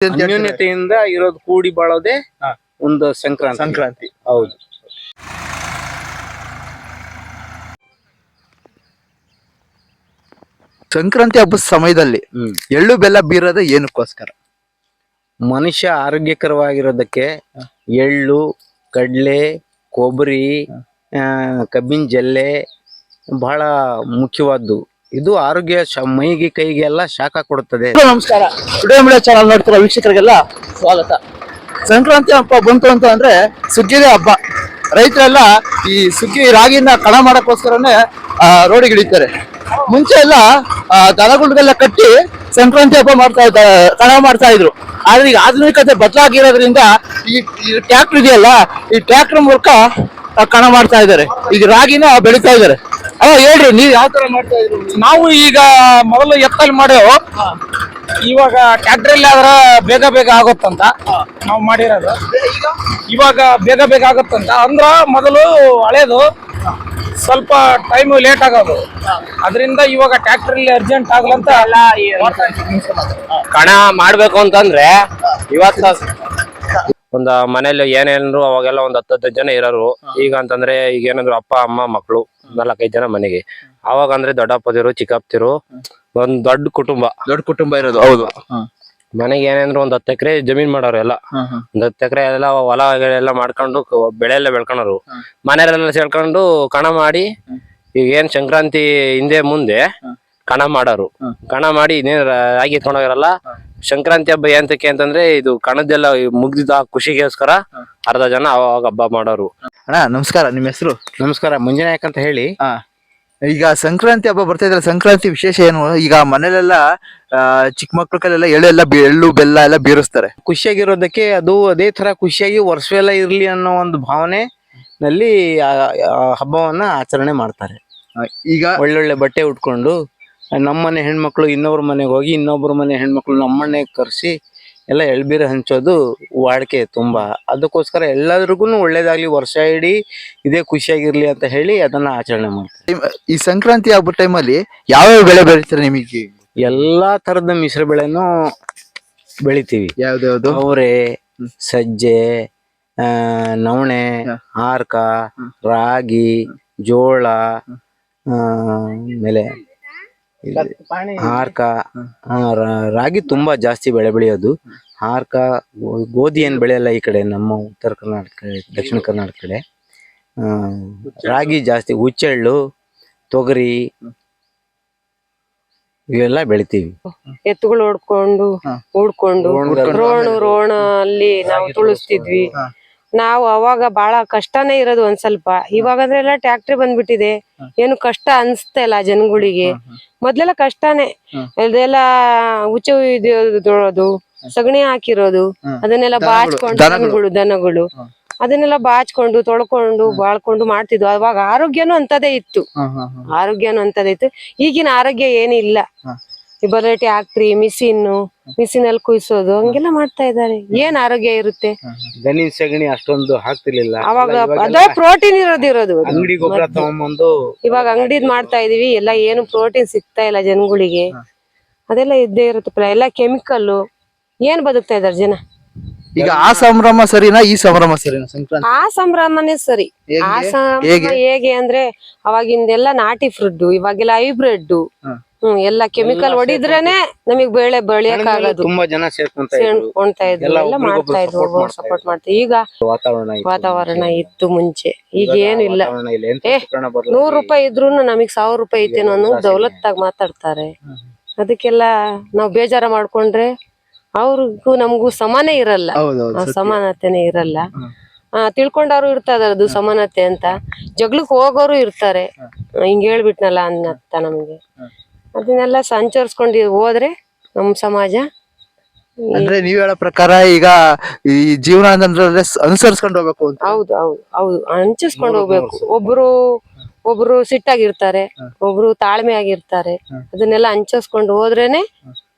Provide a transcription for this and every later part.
ಅನ್ಯೋನ್ಯತೆಯಿಂದ ಇರೋದು ಕೂಡಿ ಬಾಳೋದೆ ಒಂದು ಸಂಕ್ರಾಂತಿ. ಹೌದು. ಸಂಕ್ರಾಂತಿ ಹಬ್ಬದ ಸಮಯದಲ್ಲಿ ಎಳ್ಳು ಬೆಲ್ಲ ಬೀರೋದು ಏನಕ್ಕೋಸ್ಕರ? ಮನುಷ್ಯ ಆರೋಗ್ಯಕರವಾಗಿರೋದಕ್ಕೆ ಎಳ್ಳು, ಕಡ್ಲೆ, ಕೊಬ್ಬರಿ, ಕಬ್ಬಿನ ಜಲ್ಲೆ ಬಹಳ ಮುಖ್ಯವಾದ್ದು. ಇದು ಆರೋಗ್ಯ ಮೈಗೆ ಕೈಗೆ ಎಲ್ಲ ಶಾಖ ಕೊಡುತ್ತದೆ. ನಮಸ್ಕಾರ, ಟುಡೇ ಮೀಡಿಯಾ ಚಾನಲ್ ನೋಡ್ತಿರೋ ವೀಕ್ಷಕರಿಗೆಲ್ಲ ಸ್ವಾಗತ. ಸಂಕ್ರಾಂತಿ ಹಬ್ಬ ಬಂತು ಅಂತ ಅಂದ್ರೆ ಸುಗ್ಗಿದೇ ಹಬ್ಬ. ರೈತರೆಲ್ಲ ಈ ಸುಗ್ಗಿ ರಾಗಿನ ಕಣ ಮಾಡಕ್ಕೋಸ್ಕರನೇ ರೋಡಿಗೆ ಇಳಿತಾರೆ. ಮುಂಚೆ ಎಲ್ಲ ದನಗುಡ್ಗೆಲ್ಲ ಕಟ್ಟಿ ಸಂಕ್ರಾಂತಿ ಹಬ್ಬ ಕಣ ಮಾಡ್ತಾ ಇದ್ರು. ಆದ್ರೆ ಈಗ ಆಧುನಿಕತೆ ಬದಲಾಗಿರೋದ್ರಿಂದ ಈ ಟ್ರ್ಯಾಕ್ಟರ್ ಇದೆಯಲ್ಲ, ಈ ಟ್ರ್ಯಾಕ್ಟರ್ ಮೂಲಕ ಕಣ ಮಾಡ್ತಾ ಇದ್ದಾರೆ. ಈಗ ರಾಗಿನ ಬೆಳಿತಾ ಇದ್ದಾರೆ. ಹೇಳ್ರಿ, ನೀವ್ ಯಾವ ತರ ಮಾಡ್ತಾ ಇದ್ರು? ನಾವು ಈಗ ಮೊದಲು ಎತ್ತಲ್ಲಿ ಮಾಡೇವು, ಇವಾಗ ಟ್ರ್ಯಾಕ್ಟರ್ ಆದ್ರ ಬೇಗ ಬೇಗ ಆಗುತ್ತಂತ ನಾವು ಮಾಡಿರೋದು. ಇವಾಗ ಬೇಗ ಬೇಗ ಆಗುತ್ತಂತ ಅಂದ್ರ ಮೊದಲು ಹಳೇದು ಸ್ವಲ್ಪ ಟೈಮ್ ಲೇಟ್ ಆಗೋದು, ಅದರಿಂದ ಇವಾಗ ಟ್ರ್ಯಾಕ್ಟರ್ ಅರ್ಜೆಂಟ್ ಆಗ್ಲಂತ ಕಣ ಮಾಡ್ಬೇಕು ಅಂತಂದ್ರೆ ಇವತ್ತ ಒಂದ್ ಮನೇಲಿ ಏನೇನ್ರು ಅವಾಗೆಲ್ಲ ಒಂದ್ 10 ಜನ ಇರೋರು. ಈಗ ಅಂತಂದ್ರೆ ಈಗ ಏನಂದ್ರು ಅಪ್ಪ ಅಮ್ಮ ಮಕ್ಕಳು 4-5 ಜನ ಮನೆಗೆ. ಅವಾಗ ಅಂದ್ರೆ ದೊಡ್ಡಪ್ಪದಿರು ಚಿಕ್ಕಪ್ಪದಿರು ಒಂದ್ ದೊಡ್ಡ ಕುಟುಂಬ ಇರೋದು. ಹೌದು. ಮನೆಗೆ ಏನೇಂದ್ರು ಒಂದ್ 10 ಎಕರೆ ಜಮೀನ್ ಮಾಡೋರು ಎಲ್ಲ. ಒಂದ್ 10 ಎಕರೆ ಎಲ್ಲ ಹೊಲ ಎಲ್ಲ ಮಾಡ್ಕೊಂಡು ಬೆಳೆ ಎಲ್ಲ ಬೆಳ್ಕೊಳೋರು. ಮನೆಯಲ್ಲೆಲ್ಲ ಸೇರ್ಕೊಂಡು ಕಣ ಮಾಡಿ ಈಗ ಏನ್ ಸಂಕ್ರಾಂತಿ ಹಿಂದೆ ಮುಂದೆ ಕಣ ಮಾಡೋರು. ಕಣ ಮಾಡಿ ಇನ್ನೇನ್ ರಾಗಿ ಎತ್ಕೊಂಡೋಗಿರಲ್ಲ. ಸಂಕ್ರಾಂತಿ ಹಬ್ಬ ಎಂತಕ್ಕೆ ಅಂತಂದ್ರೆ ಇದು ಕಣದೆಲ್ಲ ಮುಗ್ದಿದ್ದ ಖುಷಿಗೋಸ್ಕರ ಅರ್ಧ ಜನ ಅವಾಗ ಹಬ್ಬ ಮಾಡೋರು. ಅಣ್ಣ ನಮಸ್ಕಾರ, ನಿಮ್ಮ ಹೆಸರು? ನಮಸ್ಕಾರ, ಮಂಜುನಾಯಕ್ ಅಂತ ಹೇಳಿ. ಈಗ ಸಂಕ್ರಾಂತಿ ಹಬ್ಬ ಬರ್ತಾ ಇದ್ರೆ ಸಂಕ್ರಾಂತಿ ವಿಶೇಷ ಏನು? ಈಗ ಮನೇಲೆಲ್ಲ ಚಿಕ್ಕ ಮಕ್ಳಲ್ಲೆಲ್ಲ ಎಳ್ಳು ಬೆಲ್ಲ ಎಲ್ಲ ಬೀರಿಸ್ತಾರೆ. ಖುಷಿಯಾಗಿರೋದಕ್ಕೆ ಅದು ಅದೇ ತರ ಖುಷಿಯಾಗಿ ವರ್ಷವೆಲ್ಲ ಇರ್ಲಿ ಅನ್ನೋ ಒಂದು ಭಾವನೆ ನಲ್ಲಿ ಹಬ್ಬವನ್ನ ಆಚರಣೆ ಮಾಡ್ತಾರೆ. ಈಗ ಒಳ್ಳೊಳ್ಳೆ ಬಟ್ಟೆ ಉಟ್ಕೊಂಡು ನಮ್ಮನೆ ಹೆಣ್ಮಕ್ಳು ಇನ್ನೊಬ್ರ ಮನೆಗೆ ಹೋಗಿ ಇನ್ನೊಬ್ರ ಮನೆ ಹೆಣ್ಮಕ್ಳು ನಮ್ಮನೆ ಕರ್ಸಿ ಎಲ್ಲ ಎಳ್ಬೀರ ಹಂಚೋದು ವಾಡಿಕೆ ತುಂಬಾ. ಅದಕ್ಕೋಸ್ಕರ ಎಲ್ಲರಿಗೂ ಒಳ್ಳೇದಾಗ್ಲಿ, ವರ್ಷ ಇಡೀ ಇದೇ ಖುಷಿಯಾಗಿರ್ಲಿ ಅಂತ ಹೇಳಿ ಅದನ್ನ ಆಚರಣೆ ಮಾಡ್ತಾರೆ. ಈ ಸಂಕ್ರಾಂತಿ ಹಬ್ಬ ಟೈಮಲ್ಲಿ ಯಾವ್ಯಾವ ಬೆಳೆ ಬೆಳಿತಾರೆ ನಿಮಗೆ? ಎಲ್ಲಾ ತರದ ಮಿಶ್ರ ಬೆಳೆನೂ ಬೆಳಿತೀವಿ. ಯಾವ್ದಾವ್ದು? ಅವರೆ, ಸಜ್ಜೆ, ನವಣೆ, ಹಾರ್ಕ, ರಾಗಿ, ಜೋಳ, ಆಮೇಲೆ ಹಾರ್ಕ, ರಾಗಿ ತುಂಬಾ ಜಾಸ್ತಿ ಬೆಳೆಯೋದು. ಹಾರ್ಕ, ಗೋಧಿ ಏನ್ ಬೆಳೆಯಲ್ಲ ಈ ಕಡೆ, ನಮ್ಮ ಉತ್ತರ ಕರ್ನಾಟಕ ದಕ್ಷಿಣ ಕರ್ನಾಟಕ ಕಡೆ ರಾಗಿ ಜಾಸ್ತಿ. ಹುಚ್ಚೆಳ್ಳು, ತೊಗರಿ ಇವೆಲ್ಲ ಬೆಳಿತೀವಿ. ಎತ್ತುಗಳು ಓಡ್ಕೊಂಡು ರೋಣ ಅಲ್ಲಿ ನಾವು ತುಳಿಸ್ತಿದ್ವಿ. ನಾವು ಅವಾಗ ಬಹಳ ಕಷ್ಟನೇ ಇರೋದು ಒಂದ್ ಸ್ವಲ್ಪ. ಇವಾಗ ಅಂದ್ರೆ ಎಲ್ಲ ಟ್ಯಾಕ್ಟ್ರಿ ಬಂದ್ಬಿಟ್ಟಿದೆ, ಏನು ಕಷ್ಟ ಅನ್ಸ್ತಾ ಇಲ್ಲ ಜನಗಳಿಗೆ. ಮೊದ್ಲೆಲ್ಲ ಕಷ್ಟನೇ. ಅದೆಲ್ಲ ಹುಚ್ಚು ಇರೋದು, ಸಗಣಿ ಹಾಕಿರೋದು, ಅದನ್ನೆಲ್ಲ ಬಾಚ್ಕೊಂಡು ದನಗಳು ಅದನ್ನೆಲ್ಲ ಬಾಚ್ಕೊಂಡು ತೊಳ್ಕೊಂಡು ಬಾಳ್ಕೊಂಡು ಮಾಡ್ತಿದ್ವು. ಅವಾಗ ಆರೋಗ್ಯನೂ ಅಂತದೇ ಇತ್ತು. ಈಗಿನ ಆರೋಗ್ಯ ಏನಿಲ್ಲ. ಬರೀ ಟ್ಯಾಕ್ಟ್ರಿ, ಮಿಷಿನ್ ಅಲ್ಲಿ ಕುಯ್ಸೋದು ಹಂಗೆಲ್ಲ ಮಾಡ್ತಾ ಇದ್ದಾರೆ. ಏನ್ ಆರೋಗ್ಯ ಇರುತ್ತೆ? ದನಿನ್ ಸಗಣಿ ಅಷ್ಟೊಂದು ಹಾಕ್ತಿರ್ಲಿಲ್ಲ ಅವಾಗ. ಅದ ಪ್ರೋಟೀನ್ ಇರೋದು. ಅಂಗಡಿ ಗೊಬ್ಬರ ತಗೊಂಡ್ಬಂದು ಇವಾಗ ಅಂಗಡಿದ್ ಮಾಡ್ತಾ ಇದೀವಿ. ಎಲ್ಲ ಏನು ಪ್ರೋಟೀನ್ ಸಿಗ್ತಾ ಇಲ್ಲ ಜನಗಳಿಗೆ. ಅದೆಲ್ಲ ಇದ್ದೇ ಇರುತ್ತೆ. ಎಲ್ಲ ಕೆಮಿಕಲ್. ಏನ್ ಬದುಕ್ತಾ ಇದಾರೆ ಜನ? ಈಗ ಆ ಸಂಭ್ರಮ ಸರಿನಾ ಈ ಸಂಭ್ರಮ ಸರಿನಾ? ಸಂಕ್ರಾಂತಿ ಆ ಸಂಭ್ರಮನೇ ಸರಿ. ಆ ಸಂಭ್ರಮ ಹೇಗೆ ಅಂದ್ರೆ ಅವಾಗಿಂದೆಲ್ಲ ನಾಟಿ ಫುಡ್, ಇವಾಗೆಲ್ಲ ಹೈಬ್ರಿಡ್. ಎಲ್ಲ ಕೆಮಿಕಲ್ ಹೊಡಿದ್ರೇನೆ ನಮಗ್ ಬೆಳೆ ಬೆಳೆಯಕ್ ಆಗೋದು. ತುಂಬಾ ಜನ ಸೇರ್ಕೊಂತಾ ಇದ್ರು, ಎಲ್ಲ ಮಾಡ್ತಾ ಇದ್ರು, ಸಪೋರ್ಟ್ ಮಾಡ್ತಾ. ಈಗ ವಾತಾವರಣ ಇತ್ತು ಮುಂಚೆ, ಈಗ ಏನಿಲ್ಲ. ₹100 ಇದ್ರು ನಮಗ್ ₹1000 ಐತೇನೋ ಅನ್ನೋ ದೌಲತ್ತಾಗಿ ಮಾತಾಡ್ತಾರೆ. ಅದಕ್ಕೆಲ್ಲ ನಾವ್ ಬೇಜಾರ ಮಾಡ್ಕೊಂಡ್ರೆ ಅವ್ರಿಗೂ ನಮಗೂ ಸಮಾನೇ ಇರಲ್ಲ, ಸಮಾನತೆನೆ ಇರಲ್ಲ. ತಿಳ್ಕೊಂಡವ್ರು ಇರ್ತಾರೆ ಅದು ಸಮಾನತೆ ಅಂತ. ಜಗ್ಲಕ್ ಹೋಗೋರು ಇರ್ತಾರೆ. ಹಿಂಗ್ ಹೇಳ್ಬಿಟ್ನಲ್ಲ ಅನ್ನತ್ತ ನಮ್ಗೆ. ಅದನ್ನೆಲ್ಲ ಸಂಚರಿಸ್ಕೊಂಡು ಹೋದ್ರೆ ನಮ್ ಸಮಾಜ. ಅಂದ್ರೆ ನೀವ್ ಹೇಳೋ ಪ್ರಕಾರ ಈಗ ಈ ಜೀವನ ಅಂದ್ರೆ ಅನುಸರಿಸ್ಕೊಂಡು ಹೋಗ್ಬೇಕು ಅಂತ. ಹೌದು ಅನುಸರಿಸ್ಕೊಂಡು ಹೋಗ್ಬೇಕು. ಒಬ್ರು ಸಿಟ್ಟಾಗಿರ್ತಾರೆ, ಒಬ್ರು ತಾಳ್ಮೆ ಆಗಿರ್ತಾರೆ. ಅದನ್ನೆಲ್ಲ ಹಂಚಿಸ್ಕೊಂಡು ಹೋದ್ರೇನೆ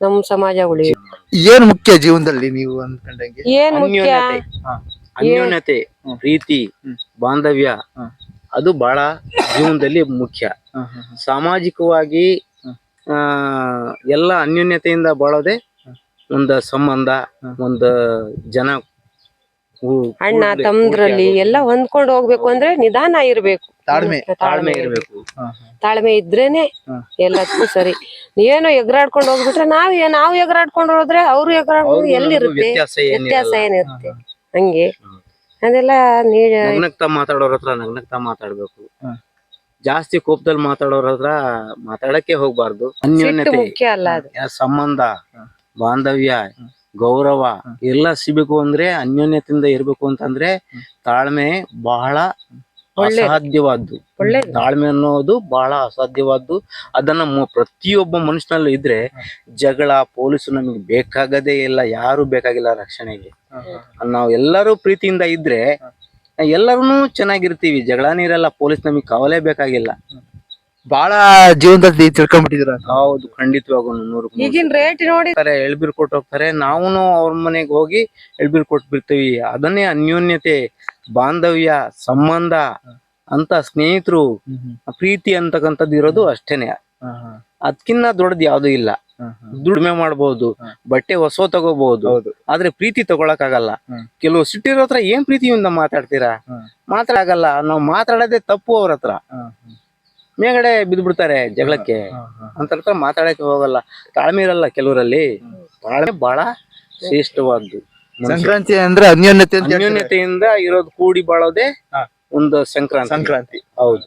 ನಮ್ ಸಮಾಜ ಉಳಿಯುತ್ತೆ. ಏನ್ ಮುಖ್ಯ ಜೀವನದಲ್ಲಿ ನೀವು ಅನ್ಕೊಂಡಂಗೆ? ಏನ್ ಮುಖ್ಯ? ಅನ್ಯೋನ್ಯತೆ, ಪ್ರೀತಿ, ಬಾಂಧವ್ಯ ಅದು ಬಹಳ ಜೀವನದಲ್ಲಿ ಮುಖ್ಯ. ಸಾಮಾಜಿಕವಾಗಿ ಎಲ್ಲ ಅನ್ಯೋನ್ಯತೆಯಿಂದ ಬಾಳೋದೆ ಒಂದು ಸಂಬಂಧ, ಒಂದು ಜನ ಅಣ್ಣ ತಮ್ಮದ್ರಲ್ಲಿ ಎಲ್ಲ ಹೊಂದ್ಕೊಂಡು ಹೋಗ್ಬೇಕು ಅಂದ್ರೆ ನಿಧಾನ ಇರ್ಬೇಕು, ತಾಳ್ಮೆ ಇರ್ಬೇಕು. ತಾಳ್ಮೆ ಇದ್ರೇನೆ ಎಲ್ಲದಕ್ಕೂ ಸರಿ. ಏನೋ ಎಗರಾಡ್ಕೊಂಡು ಹೋಗ್ಬಿಟ್ರೆ ನಾವು ಎಗರಾಡ್ಕೊಂಡು ಹೋದ್ರೆ ಅವ್ರು ಎಗರಾಡ್ಕೊಂಡು ಎಲ್ಲಿರುತ್ತೆ ವ್ಯತ್ಯಾಸ ಏನಿರುತ್ತೆ. ಹಂಗೆ ಅದೆಲ್ಲ ನಗ್ನಗ್ತಾ ಮಾತಾಡೋರ್ ಹತ್ರ ನಗ್ನಗ್ತಾ ಮಾತಾಡ್ಬೇಕು. ಜಾಸ್ತಿ ಕೋಪದಲ್ಲಿ ಮಾತಾಡೋರ್ ಹತ್ರ ಮಾತಾಡಕ್ಕೆ ಹೋಗ್ಬಾರ್ದು. ಅನ್ಯೋನ್ಯತೆ ಮುಖ್ಯ ಅಲ್ಲ ಅದು. ಸಂಬಂಧ, ಬಾಂಧವ್ಯ, ಗೌರವ ಎಲ್ಲ ಸಿಗಬೇಕು ಅಂದ್ರೆ ಅನ್ಯೋನ್ಯತೆಯಿಂದ ಇರ್ಬೇಕು ಅಂತಂದ್ರೆ ತಾಳ್ಮೆ ಬಹಳ ಅಸಾಧ್ಯವಾದ್ದು. ತಾಳ್ಮೆ ಅನ್ನೋದು ಬಹಳ ಅಸಾಧ್ಯವಾದ್ದು. ಅದನ್ನ ಪ್ರತಿಯೊಬ್ಬ ಮನುಷ್ಯನಲ್ಲೂ ಇದ್ರೆ ಜಗಳ, ಪೊಲೀಸು ನಮಗೆ ಬೇಕಾಗದೇ ಇಲ್ಲ, ಯಾರು ಬೇಕಾಗಿಲ್ಲ ರಕ್ಷಣೆಗೆ. ನಾವು ಎಲ್ಲರೂ ಪ್ರೀತಿಯಿಂದ ಇದ್ರೆ ಎಲ್ಲರೂ ಚೆನ್ನಾಗಿರ್ತೀವಿ. ಜಗಳ ನೀರೆಲ್ಲ, ಪೊಲೀಸ್ ನಮಗೆ ಕಾವಲೇ ಬೇಕಾಗಿಲ್ಲ. ಬಹಳ ಜೀವನದಲ್ಲಿ ತಿಳ್ಕೊಂಡ್ಬಿಟ್ಟಿದ್ರ. ಹೌದು, ಖಂಡಿತವಾಗೂ 100%. ಈಗಿನ ರೇಟ್ ನೋಡಿ ಎಳ್ಬೀರ್ ಕೊಟ್ಟು ಹೋಗ್ತಾರೆ, ನಾವು ಅವ್ರ ಮನೆಗೆ ಹೋಗಿ ಎಳ್ಬೀರ್ ಕೊಟ್ಟು ಬಿಡ್ತೀವಿ. ಅದನ್ನೇ ಅನ್ಯೋನ್ಯತೆ, ಬಾಂಧವ್ಯ, ಸಂಬಂಧ ಅಂತ ಸ್ನೇಹಿತರು, ಪ್ರೀತಿ ಅಂತಕ್ಕಂಥದ್ದು ಇರೋದು ಅಷ್ಟೇನೆ. ಅದಕ್ಕಿನ್ನ ದೊಡ್ಡದು ಯಾವ್ದು ಇಲ್ಲ. ದುಡಿಮೆ ಮಾಡ್ಬೋದು, ಬಟ್ಟೆ ಹೊಸ ತಗೋಬಹುದು, ಆದ್ರೆ ಪ್ರೀತಿ ತಗೊಳಕ್ ಆಗಲ್ಲ. ಕೆಲವು ಸಿಟ್ಟಿರೋ ಹತ್ರ ಏನ್ ಪ್ರೀತಿಯಿಂದ ಮಾತಾಡ್ತೀರಾ? ಮಾತಾಡಲ್ಲ. ನಾವು ಮಾತಾಡೋದೇ ತಪ್ಪು. ಅವ್ರ ಹತ್ರ ಮೇಗಡೆ ಬಿದ್ಬಿಡ್ತಾರೆ ಜಗಳಕ್ಕೆ. ಅಂತ ಹತ್ರ ಮಾತಾಡಕ್ಕೆ ಹೋಗಲ್ಲ. ತಾಳ್ಮೆ ಇರಲ್ಲ ಕೆಲವರಲ್ಲಿ. ತಾಳ್ಮೆ ಬಹಳ ಶ್ರೇಷ್ಠವಾದ್ದು. ಸಂಕ್ರಾಂತಿ ಅಂದ್ರೆ ಅನ್ಯೋನ್ಯತೆಯಿಂದ ಇರೋದು, ಕೂಡಿ ಬಾಳೋದೇ ಒಂದು ಸಂಕ್ರಾಂತಿ. ಹೌದು.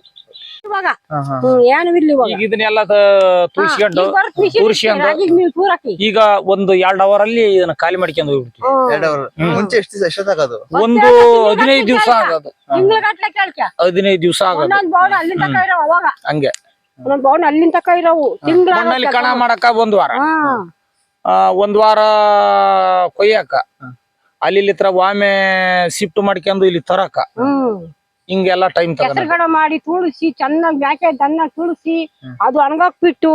ಏನು ಇಲ್ಲ ಇವಾಗ. ಈಗ ಇದನ್ನೆಲ್ಲ ತುಳ್ಸ್ಕೊಂಡು ಈಗ ಒಂದು 2 ಅವರ್ ಅಲ್ಲಿ ಇದನ್ನ ಖಾಲಿ ಮಾಡ್ಕೊಂಡು ಹೋಗ್ಬಿಡ್ತೀವಿ. 2 ಅವರ್ ಮುಂಚೆ ಎಷ್ಟೊತ್ತಾಗೋದು? ಒಂದು 15 ದಿವಸ ಆಗೋದು. 15 ದಿವಸ ಆಗೋದು. ಹಂಗೆ ಅಲ್ಲಿಂದ ತಕ ಇರೋವು ಮಣ್ಣಲ್ಲಿ ಕಣ ಮಾಡಕ 1 ವಾರ, 1 ವಾರ ಕೊಯ್ಯಾಕ, ಅಲ್ಲಿ ವಾಮೆ ಶಿಫ್ಟ್ ಮಾಡ್ಕೊಂಡು ಇಲ್ಲಿ ತರಕ, ಹಿಂಗೆಲ್ಲ ಟೈಮ್ ಕೆಸರುಗಡೆ ಮಾಡಿ ತುಳಸಿ ಚೆನ್ನಾಗಿ ಬ್ಯಾಕೆ ದನ್ನ ತುಳಸಿ ಅದು ಒಣಗಾಕ್ ಬಿಟ್ಟು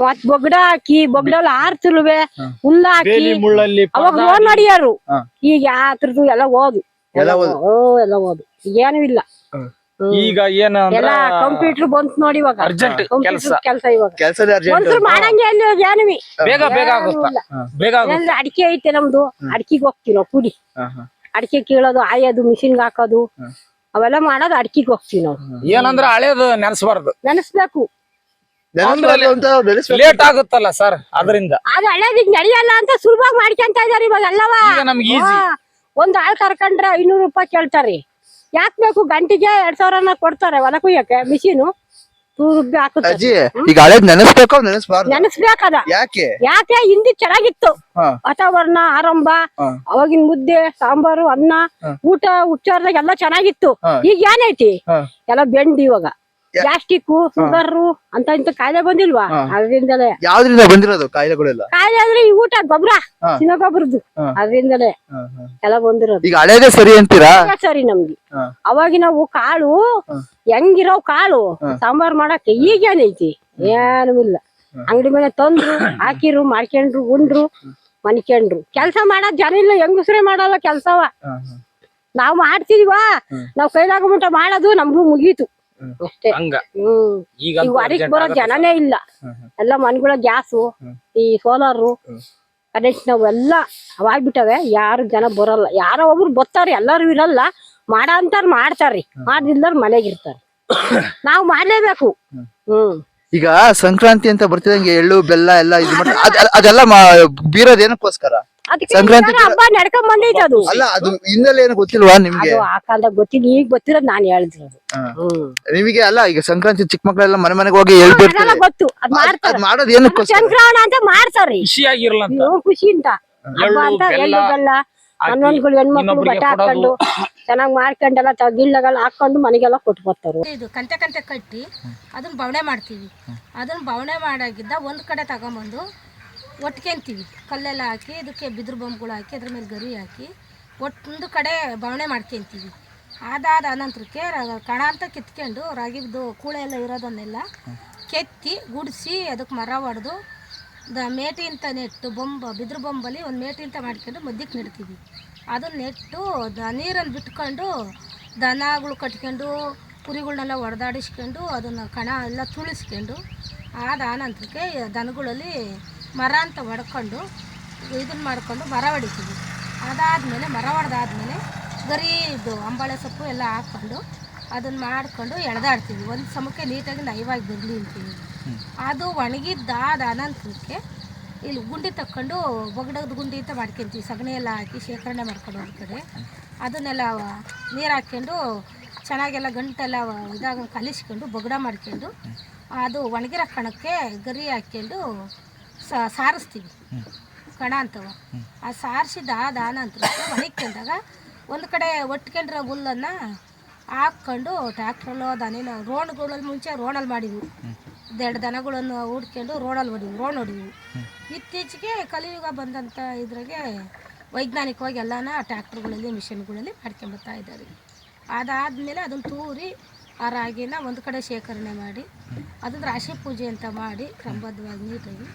ಮತ್ ಬೊಗ್ಡ ಹಾಕಿ ಬೊಗ್ಡಲ್ಲಿ ಆರ್ತಿಲ್ವೆ ಹುಲ್ಲ ಹಾಕಿ ಮುಳ್ಳಲ್ಲಿ ಅವಾಗ ಲೋನ್ ನಡಿಯಾರು. ಈಗ ಯಾತ್ರದ್ದು ಎಲ್ಲ ಓದು ಎಲ್ಲ ಓದು ಏನು ಇಲ್ಲ. ಈಗ ಏನ ಎಲ್ಲ ಕಂಪ್ಯೂಟರ್ ಬಂತು ನೋಡಿ ಇವಾಗ. ಅರ್ಜೆಂಟ್ ಕೆಲಸ ಇವಾಗ ಕೆಲಸ ಮಾಡಂಗೆ ಅಲ್ಲಿ ಜಾನವಿ ಬೇಗ ಆಗುತ್ತೆ. ಅಡಿಕೆ ಐತೆ ನಮ್ದು, ಅಡಿಕೆಗೆ ಹೋಗ್ತೀವಿ ನಾವು ಕೂಡಿ. ಅಡಿಕೆ ಕೀಳೋದು, ಆಯೋದು, ಮಿಷಿನ್ಗೆ ಹಾಕೋದು ಅವೆಲ್ಲ ಮಾಡೋದು ಅಡಿಕೆಗೆ ಹೋಗ್ತೀವಿ ನಾವು. ಏನಂದ್ರೆ ಹಳೇದು ನೆನ್ಸ್ಬಾರ್ದು, ನೆನಸ್ಬೇಕು. ಲೇಟ್ ಆಗುತ್ತಲ್ಲ ಸರ್, ಅದರಿಂದ ಅದು ಹಳೇದಿಗ್ ನಡೆಯಲ್ಲ ಅಂತ ಸುಲಭವಾಗಿ ಮಾಡ್ಕೊಂತ ಇದಾರೆ ಇವಾಗ ಎಲ್ಲವ. ನಮ್ಗೆ ಈಸಿ. ಒಂದ್ ಆಳ್ ಕರ್ಕೊಂಡ್ರೆ 500 ರೂಪಾಯಿ ಕೇಳ್ತಾರಿ. ಯಾಕ್ ಬೇಕು? ಗಂಟೆಗೆ 2000 ಕೊಡ್ತಾರೆ ಹೊಲ ಕುಯ್ಯಕ್ಕೆ ಮಿಷಿನು. ಅಜ್ಜಿ ಈಗ ಹಳೇದ್ ನೆನೆಸ್ಬೇಕು, ನೆನಸ್ಬೇಕದ. ಯಾಕೆ ಹಿಂದಿ ಚೆನ್ನಾಗಿತ್ತು ವಾತಾವರಣ, ಆರಂಭ, ಅವಾಗಿನ ಮುದ್ದೆ, ಸಾಂಬಾರು, ಅನ್ನ, ಊಟ ಉಚ್ಚಾರದಾಗ ಎಲ್ಲ ಚೆನ್ನಾಗಿತ್ತು. ಈಗ ಏನೈತಿ? ಎಲ್ಲ ಬೆಂಡ್ ಇವಾಗ ಗ್ಯಾಸ್ಟಿಕ್, ಶುಗರ್ ಅಂತ ಇಂತ ಕಾಯಿಲೆ ಬಂದಿಲ್ವಾ? ಅದರಿಂದಲೇ. ಯಾವ್ದ್ರಿಂದ ಬಂದಿರೋದು ಕಾಯಿಲೆಗಳೆಲ್ಲ? ಕಾಯಿಲೆ ಅಂದ್ರೆ ಈ ಊಟ ಗೊಬ್ಬರ, ಚಿನ್ನ ಗೊಬ್ಬರದ್ದು, ಅದರಿಂದಲೇ ಎಲ್ಲ ಬಂದಿರೋದು. ಈಗ ಹಳೇದೇ ಸರಿ ಅಂತೀರಾ? ಸರಿ ನಮ್ಗೆ. ಅವಾಗಿ ನಾವು ಕಾಳು ಹೆಂಗಿರೋ ಕಾಳು ಸಾಂಬಾರ್ ಮಾಡಕ್ಕೆ ಈಗೇನೈತಿ? ಏನೂ ಇಲ್ಲ. ಅಂಗಡಿ ಮೇಲೆ ತಂದ್ರು, ಹಾಕಿರು, ಮಾಡ್ಕೊಂಡ್ರು, ಉಂಡ್ರು, ಮನ್ಕೊಂಡ್ರು. ಕೆಲ್ಸ ಮಾಡದ್ ಜನ ಇಲ್ಲ, ಹೆಂಗಸ್ರೇ ಮಾಡಲ್ಲ ಕೆಲ್ಸವ. ನಾವ್ ಮಾಡ್ತಿದೀವ, ನಾವ್ ಕೈಲಾಗಮುಂಟ ಮಾಡೋದು ನಮ್ಗೂ ಮುಗೀತು ಅಷ್ಟೇ. ಈಗ ಅಡಿಗೆ ಬರೋ ಜನನೇ ಇಲ್ಲ. ಎಲ್ಲ ಮನೆಗಳ ಗ್ಯಾಸು, ಈ ಸೋಲಾರು, ಕರೆಂಟ್ ನಾವೆಲ್ಲ ಅವಾಗ್ಬಿಟ್ಟವೆ. ಯಾರು ಜನ ಬರಲ್ಲ. ಯಾರೋ ಒಬ್ರು ಬರ್ತಾರೆ, ಎಲ್ಲಾರು ಇರಲ್ಲ. ಮಾಡ ಅಂತಾರ ಮಾಡ್ತಾರ್ರಿ, ಮಾಡ್ದಿಲ್ದಾರ ಮನೆಗಿರ್ತಾರ. ನಾವ್ ಮಾಡ್ಲೇಬೇಕು. ಈಗ ಸಂಕ್ರಾಂತಿ ಅಂತ ಬರ್ತಿದಂಗೆ ಎಳ್ಳು ಬೆಲ್ಲ ಎಲ್ಲ ಇದು ಅದೆಲ್ಲ ಬೀರೋದ್ ಏನಕ್ಕೋಸ್ಕರ? ಸಂಕ್ರಾಂತಿ ಹಬ್ಬ ನಡ್ಕೊಂಡ್ ಬಂದೈತೆ ಅದು. ಅಲ್ಲ, ಅದು ಹಿನ್ನೆಲೆ ಏನು ಗೊತ್ತಿಲ್ವಾ ನಿಮ್ಗೆ? ಆ ಕಾಲದಾಗ ಗೊತ್ತಿಲ್ಲ, ಈಗ ಗೊತ್ತಿರೋದು ನಾನ್ ಹೇಳ್ತಿರೋದು. ನಿಮಗೆ ಅಲ್ಲ, ಈಗ ಸಂಕ್ರಾಂತಿ ಚಿಕ್ಕ ಮಕ್ಕಳೆಲ್ಲ ಮನೆಗೆ ಹೋಗಿ ಎಳ್ಳು ಬಿಡ್ತಾರೆ, ಗೊತ್ತು. ಅದ್ ಮಾಡ್ತಾರ. ಮಾಡೋದ್ ಏನಕ್ಕೋಸ್ಕರ? ಸಂಕ್ರಮಣ ಅಂತ ಮಾಡ್ತಾರ್ರಿ, ಖುಷಿಯಾಗಿರಲ್ಲ ಅಂತ. ಖುಷಿ ಅಂತ ಹಬ್ಬ ಅಂತ. ಎಳ್ಳು ಬೆಲ್ಲ, ಹನ್ನೊಂದ್ಗಳು ಹೆಣ್ಮಕ್ಳು ಬಟ್ಟೆ ಹಾಕೊಂಡು ಚೆನ್ನಾಗ್ ಮಾಡ್ಕೊಂಡೆಲ್ಲ ಗಿಳ್ಳಗಳು ಹಾಕೊಂಡು ಮನೆಗೆಲ್ಲ ಕೊಟ್ಟು ಬರ್ತಾರ. ಇದು ಕಂತೆ ಕಟ್ಟಿ ಅದನ್ನ ಬವಣೆ ಮಾಡ್ತೀವಿ. ಅದನ್ನ ಬವಣೆ ಮಾಡಾಗಿದ್ದ ಒಂದ್ ಕಡೆ ತಗೊಂಬಂದು ಒಟ್ಕೊಂತೀವಿ. ಕಲ್ಲೆಲ್ಲ ಹಾಕಿ ಇದಕ್ಕೆ ಬಿದಿರು ಬೊಂಬುಗಳು ಹಾಕಿ ಅದ್ರ ಮೇಲೆ ಗರಿ ಹಾಕಿ ಒಂದು ಕಡೆ ಬವಣೆ ಮಾಡ್ಕೊಂತೀವಿ. ಅದಾದ ಅನಂತರಕ್ಕೆ ಕಣ ಅಂತ ಕಿತ್ಕೊಂಡು ರಾಗಿದ್ದು ಕೂಳೆ ಎಲ್ಲ ಇರೋದನ್ನೆಲ್ಲ ಕೆತ್ತಿ ಗುಡಿಸಿ ಅದಕ್ಕೆ ಮರ ಹೊಡೆದು ಮೇಟಿ ಅಂತ ನೆಟ್ಟು ಬಿದಿರು ಬೊಂಬಲ್ಲಿ ಒಂದು ಮೇಟಿ ಅಂತ ಮಾಡ್ಕೊಂಡು ಮಧ್ಯಕ್ಕೆ ನೆಡ್ತೀವಿ. ಅದನ್ನ ನೆಟ್ಟು ನೀರನ್ನು ಬಿಟ್ಕೊಂಡು ದನಗಳು ಕಟ್ಕೊಂಡು ಕುರಿಗಳನ್ನೆಲ್ಲ ಹೊಡೆದಾಡಿಸ್ಕೊಂಡು ಅದನ್ನು ಕಣ ಎಲ್ಲ ತುಳಿಸ್ಕೊಂಡು ಆದ ನಂತರಕ್ಕೆ ದನಗಳಲ್ಲಿ ಮರ ಅಂತ ಹೊಡ್ಕೊಂಡು ಇದನ್ನ ಮಾಡಿಕೊಂಡು ಮರ ಹೊಡಿತೀವಿ. ಅದಾದಮೇಲೆ ಮರ ಹೊಡೆದಾದ್ಮೇಲೆ ಗರಿ ಇದು ಅಂಬಾಳೆ ಸೊಪ್ಪು ಎಲ್ಲ ಹಾಕ್ಕೊಂಡು ಅದನ್ನು ಮಾಡ್ಕೊಂಡು ಎಳೆದಾಡ್ತೀವಿ. ಒಂದು ಸಮಕ್ಕೆ ನೀಟಾಗಿ ನಯವಾಗಿ ಬರಲಿ ಅಂತೀವಿ. ಅದು ಒಣಗಿದ್ದಾದ ಅನಂತರಕ್ಕೆ ಇಲ್ಲಿ ಗುಂಡಿ ತಕ್ಕೊಂಡು ಬೊಗಡದ ಗುಂಡಿ ಅಂತ ಮಾಡ್ಕೊತೀವಿ. ಸಗಣಿ ಎಲ್ಲ ಹಾಕಿ ಶೇಖರಣೆ ಮಾಡ್ಕೊಂಡು ಒಂದು ಕಡೆ ಅದನ್ನೆಲ್ಲ ನೀರು ಹಾಕ್ಕೊಂಡು ಚೆನ್ನಾಗೆಲ್ಲ ಗಂಟೆಲ್ಲ ಇದಾಗ ಕಲಿಸ್ಕೊಂಡು ಬೊಗಡ ಮಾಡ್ಕೊಂಡು ಅದು ಒಣಗಿರೋ ಕಣಕ್ಕೆ ಗರಿ ಹಾಕ್ಕೊಂಡು ಸಾರಿಸ್ತೀವಿ ಕಣ ಅಂತವ. ಆ ಸಾರಿಸಿದಾದ ನಂತರ ಒಣಗ್ಕೊಂಡಾಗ ಒಂದು ಕಡೆ ಒಟ್ಕೊಂಡಿರೋ ಹುಲ್ಲನ್ನು ಹಾಕ್ಕೊಂಡು ಟ್ಯಾಕ್ಟ್ರಲ್ಲೋ ದನಿನ ರೋಡ್ಗಳಲ್ಲಿ ಮುಂಚೆ ರೋಡಲ್ಲಿ ಮಾಡಿದ್ವಿ. 2 ದನಗಳನ್ನು ಹುಡ್ಕೊಂಡು ರೋಡ್ ಹೊಡಿದ್ವಿ. ಇತ್ತೀಚೆಗೆ ಕಲಿಯುಗ ಬಂದಂಥ ಇದ್ರಾಗೆ ವೈಜ್ಞಾನಿಕವಾಗಿ ಎಲ್ಲನ ಟ್ಯಾಕ್ಟ್ರುಗಳಲ್ಲಿ ಮಿಷಿನ್ಗಳಲ್ಲಿ ಮಾಡ್ಕೊಂಬರ್ತಾ ಇದ್ದಾರೆ. ಅದಾದಮೇಲೆ ಅದನ್ನು ತೂರಿ ಆ ರಾಗಿನ ಒಂದು ಕಡೆ ಶೇಖರಣೆ ಮಾಡಿ ಅದನ್ನ ರಾಶಿ ಪೂಜೆ ಅಂತ ಮಾಡಿ ಕ್ರಮಬದ್ಧವಾಗಿ ನೀಟಾಗಿ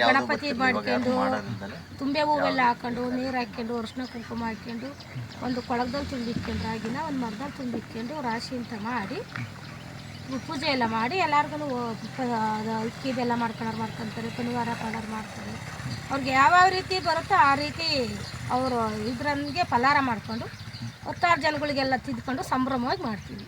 ಗಣಪತಿ ಮಾಡ್ಕೊಂಡು ತುಂಬೆ ಹೂವೆಲ್ಲ ಹಾಕೊಂಡು ನೀರು ಹಾಕ್ಕೊಂಡು ಅರಿಶಿನ ಕುಂಕುಮ ಹಾಕ್ಕೊಂಡು ಒಂದು ಕೊಳಗದಲ್ಲಿ ತುಂಬಿಟ್ಕೊಂಡು ರಾಗಿನ ಒಂದು ಮರದಲ್ಲಿ ತುಂಬಿಟ್ಕೊಂಡು ರಾಶಿ ಅಂತ ಮಾಡಿ ಪೂಜೆ ಎಲ್ಲ ಮಾಡಿ ಎಲ್ಲರಿಗೂ ಇಕ್ಕಿದೆಲ್ಲ ಮಾಡ್ಕೊಂತಾರೆ. ಶನಿವಾರ ಪಲಾರ ಮಾಡ್ತಾರೆ. ಅವ್ರಿಗೆ ಯಾವ್ಯಾವ ರೀತಿ ಬರುತ್ತೋ ಆ ರೀತಿ ಅವರು ಇದ್ರಂಗೆ ಫಲಾರ ಮಾಡಿಕೊಂಡು 10 ಜನಗಳಿಗೆಲ್ಲ ತಿದ್ಕೊಂಡು ಸಂಭ್ರಮವಾಗಿ ಮಾಡ್ತೀವಿ.